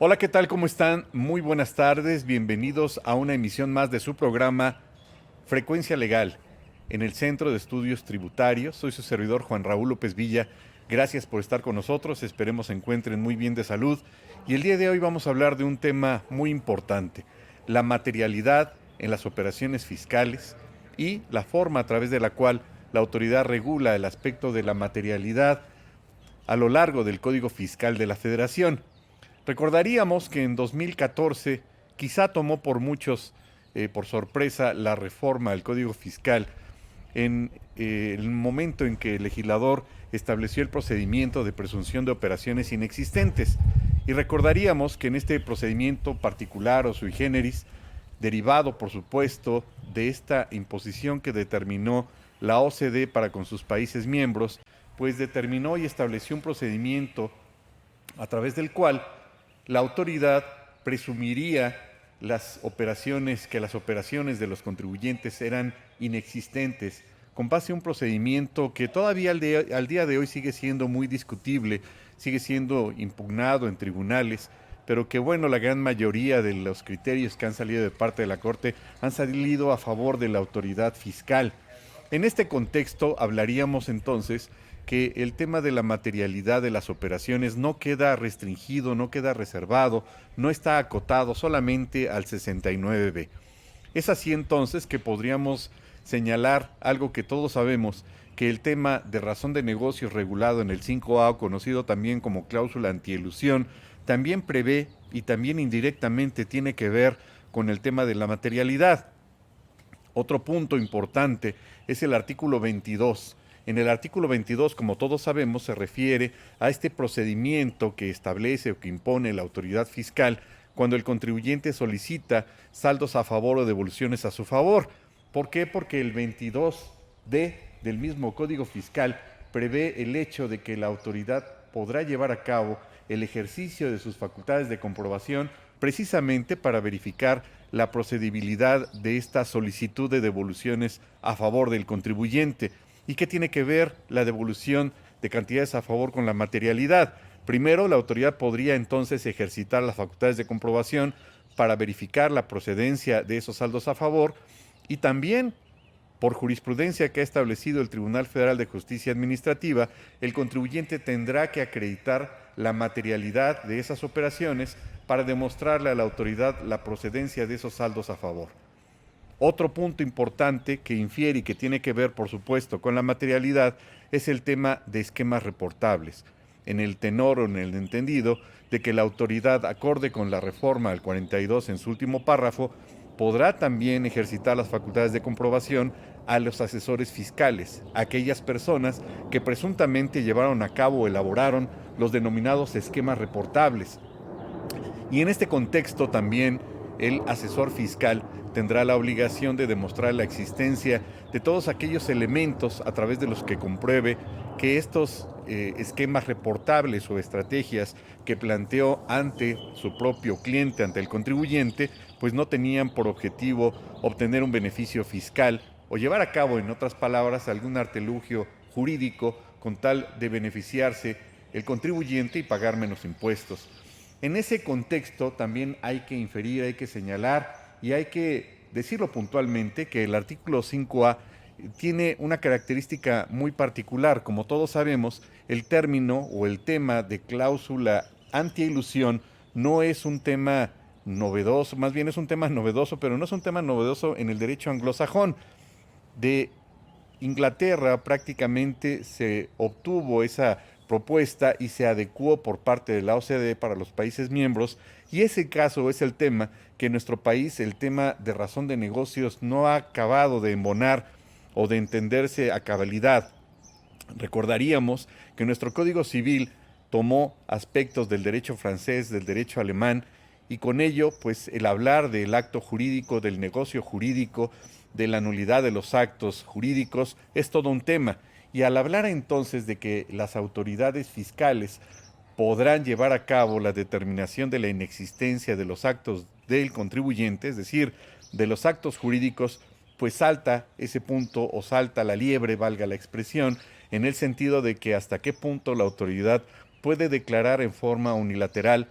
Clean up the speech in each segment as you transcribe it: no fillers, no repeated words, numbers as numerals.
Hola, ¿qué tal? ¿Cómo están? Muy buenas tardes. Bienvenidos a una emisión más de su programa Frecuencia Legal en el Centro de Estudios Tributarios. Soy su servidor Juan Raúl López Villa. Gracias por estar con nosotros. Esperemos se encuentren muy bien de salud. Y el día de hoy vamos a hablar de un tema muy importante: la materialidad en las operaciones fiscales y la forma a través de la cual la autoridad regula el aspecto de la materialidad a lo largo del Código Fiscal de la Federación. Recordaríamos que en 2014 quizá tomó por muchos por sorpresa la reforma del Código Fiscal en el momento en que el legislador estableció el procedimiento de presunción de operaciones inexistentes. Y recordaríamos que en este procedimiento particular o sui generis, derivado por supuesto de esta imposición que determinó la OCDE para con sus países miembros, pues determinó y estableció un procedimiento a través del cual la autoridad presumiría las operaciones de los contribuyentes eran inexistentes, con base a un procedimiento que todavía al día de hoy sigue siendo muy discutible, sigue siendo impugnado en tribunales, pero que bueno, la gran mayoría de los criterios que han salido de parte de la Corte han salido a favor de la autoridad fiscal. En este contexto hablaríamos entonces que el tema de la materialidad de las operaciones no queda restringido, no queda reservado, no está acotado solamente al 69B. Es así entonces que podríamos señalar algo que todos sabemos, que el tema de razón de negocios regulado en el 5A, conocido también como cláusula antielusión, también prevé y también indirectamente tiene que ver con el tema de la materialidad. Otro punto importante es el artículo 22. En el artículo 22, como todos sabemos, se refiere a este procedimiento que establece o que impone la autoridad fiscal cuando el contribuyente solicita saldos a favor o devoluciones a su favor. ¿Por qué? Porque el 22D del mismo Código Fiscal prevé el hecho de que la autoridad podrá llevar a cabo el ejercicio de sus facultades de comprobación precisamente para verificar la procedibilidad de esta solicitud de devoluciones a favor del contribuyente. ¿Y qué tiene que ver la devolución de cantidades a favor con la materialidad? Primero, la autoridad podría entonces ejercitar las facultades de comprobación para verificar la procedencia de esos saldos a favor, y también, por jurisprudencia que ha establecido el Tribunal Federal de Justicia Administrativa, el contribuyente tendrá que acreditar la materialidad de esas operaciones para demostrarle a la autoridad la procedencia de esos saldos a favor. Otro punto importante que infiere y que tiene que ver, por supuesto, con la materialidad es el tema de esquemas reportables, en el tenor o en el entendido de que la autoridad, acorde con la reforma al 42 en su último párrafo, podrá también ejercitar las facultades de comprobación a los asesores fiscales, aquellas personas que presuntamente llevaron a cabo o elaboraron los denominados esquemas reportables. Y en este contexto también el asesor fiscal tendrá la obligación de demostrar la existencia de todos aquellos elementos a través de los que compruebe que estos esquemas reportables o estrategias que planteó ante su propio cliente, ante el contribuyente, pues no tenían por objetivo obtener un beneficio fiscal o llevar a cabo, en otras palabras, algún artilugio jurídico con tal de beneficiarse el contribuyente y pagar menos impuestos. En ese contexto también hay que inferir, hay que señalar y hay que decirlo puntualmente que el artículo 5A tiene una característica muy particular. Como todos sabemos, el término o el tema de cláusula antielusión no es un tema novedoso, más bien es un tema novedoso, pero no es un tema novedoso en el derecho anglosajón. De Inglaterra prácticamente se obtuvo esa propuesta y se adecuó por parte de la OCDE para los países miembros, y ese caso es el tema que en nuestro país, el tema de razón de negocios, no ha acabado de embonar o de entenderse a cabalidad. Recordaríamos que nuestro Código Civil tomó aspectos del derecho francés, del derecho alemán, y con ello, pues el hablar del acto jurídico, del negocio jurídico, de la nulidad de los actos jurídicos, es todo un tema. Y al hablar entonces de que las autoridades fiscales podrán llevar a cabo la determinación de la inexistencia de los actos del contribuyente, es decir, de los actos jurídicos, pues salta ese punto o salta la liebre, valga la expresión, en el sentido de que hasta qué punto la autoridad puede declarar en forma unilateral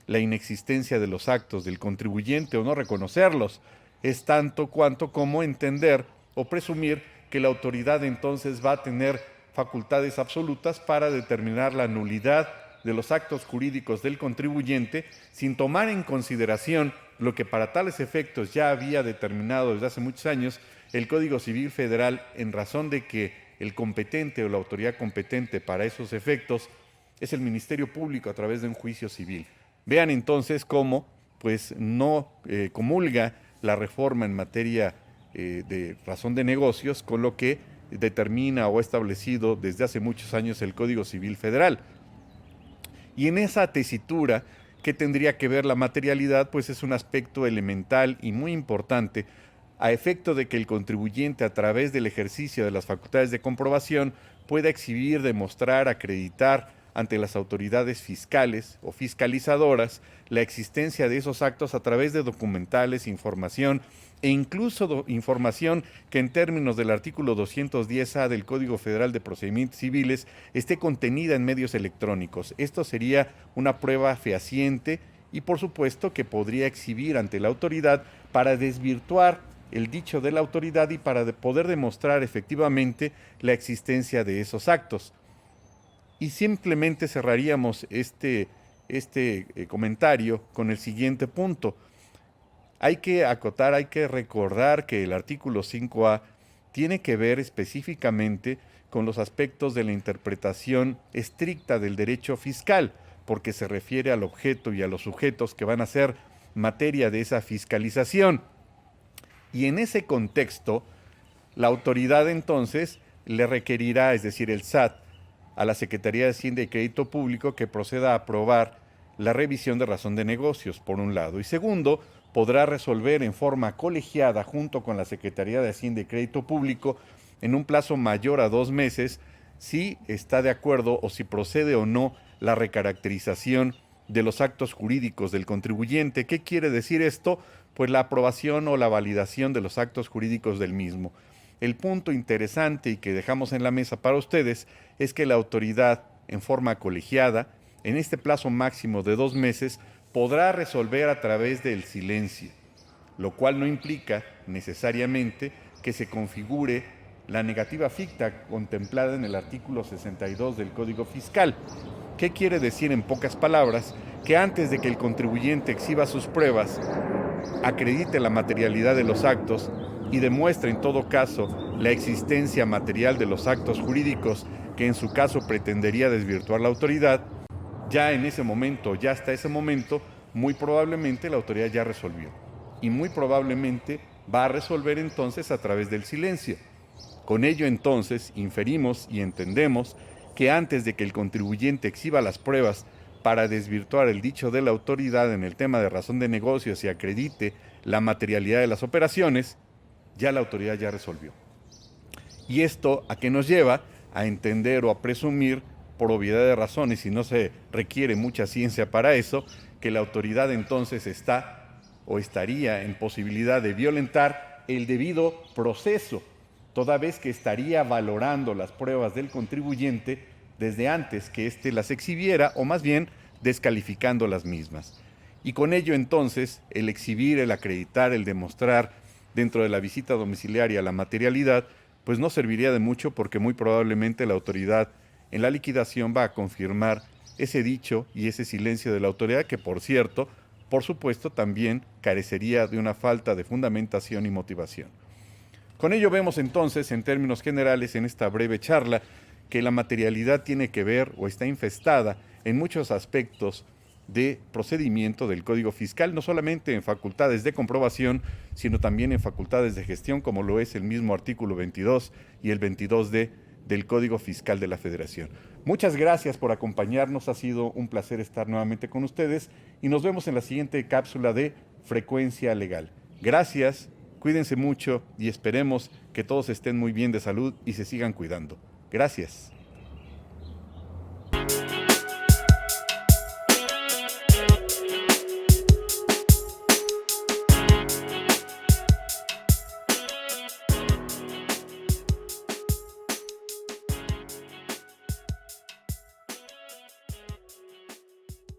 la inexistencia de los actos del contribuyente o no reconocerlos. Es tanto cuanto como entender o presumir que la autoridad entonces va a tener facultades absolutas para determinar la nulidad de los actos jurídicos del contribuyente sin tomar en consideración lo que para tales efectos ya había determinado desde hace muchos años el Código Civil Federal, en razón de que el competente o la autoridad competente para esos efectos es el Ministerio Público a través de un juicio civil. Vean entonces cómo pues no comulga la reforma en materia de razón de negocios con lo que determina o ha establecido desde hace muchos años el Código Civil Federal. Y en esa tesitura, ¿qué tendría que ver la materialidad? Pues es un aspecto elemental y muy importante a efecto de que el contribuyente, a través del ejercicio de las facultades de comprobación, pueda exhibir, demostrar, acreditar ante las autoridades fiscales o fiscalizadoras la existencia de esos actos a través de documentales, información e incluso información que en términos del artículo 210A del Código Federal de Procedimientos Civiles esté contenida en medios electrónicos. Esto sería una prueba fehaciente y por supuesto que podría exhibir ante la autoridad para desvirtuar el dicho de la autoridad y para poder demostrar efectivamente la existencia de esos actos. Y simplemente cerraríamos este comentario con el siguiente punto. Hay que acotar, hay que recordar que el artículo 5A tiene que ver específicamente con los aspectos de la interpretación estricta del derecho fiscal, porque se refiere al objeto y a los sujetos que van a ser materia de esa fiscalización. Y en ese contexto, la autoridad entonces le requerirá, es decir, el SAT, a la Secretaría de Hacienda y Crédito Público que proceda a aprobar la revisión de razón de negocios, por un lado. Y segundo, podrá resolver en forma colegiada junto con la Secretaría de Hacienda y Crédito Público en un plazo mayor a 2 meses si está de acuerdo o si procede o no la recaracterización de los actos jurídicos del contribuyente. ¿Qué quiere decir esto? Pues la aprobación o la validación de los actos jurídicos del mismo. El punto interesante y que dejamos en la mesa para ustedes es que la autoridad, en forma colegiada, en este plazo máximo de 2 meses, podrá resolver a través del silencio, lo cual no implica necesariamente que se configure la negativa ficta contemplada en el artículo 62 del Código Fiscal. ¿Qué quiere decir en pocas palabras? Que antes de que el contribuyente exhiba sus pruebas, acredite la materialidad de los actos y demuestre en todo caso la existencia material de los actos jurídicos que en su caso pretendería desvirtuar la autoridad, ya en ese momento, ya hasta ese momento, muy probablemente la autoridad ya resolvió. Y muy probablemente va a resolver entonces a través del silencio. Con ello entonces inferimos y entendemos que antes de que el contribuyente exhiba las pruebas para desvirtuar el dicho de la autoridad en el tema de razón de negocios y acredite la materialidad de las operaciones, ya la autoridad ya resolvió. ¿Y esto a qué nos lleva? A entender o a presumir, por obviedad de razones, y no se requiere mucha ciencia para eso, que la autoridad entonces está o estaría en posibilidad de violentar el debido proceso, toda vez que estaría valorando las pruebas del contribuyente desde antes que éste las exhibiera, o más bien descalificando las mismas. Y con ello entonces el exhibir, el acreditar, el demostrar dentro de la visita domiciliaria la materialidad, pues no serviría de mucho porque muy probablemente la autoridad en la liquidación va a confirmar ese dicho y ese silencio de la autoridad que, por cierto, por supuesto también carecería de una falta de fundamentación y motivación. Con ello vemos entonces, en términos generales, en esta breve charla, que la materialidad tiene que ver o está infestada en muchos aspectos de procedimiento del Código Fiscal, no solamente en facultades de comprobación, sino también en facultades de gestión, como lo es el mismo artículo 22 y el 22D del Código Fiscal de la Federación. Muchas gracias por acompañarnos, ha sido un placer estar nuevamente con ustedes y nos vemos en la siguiente cápsula de Frecuencia Legal. Gracias, cuídense mucho y esperemos que todos estén muy bien de salud y se sigan cuidando. Gracias.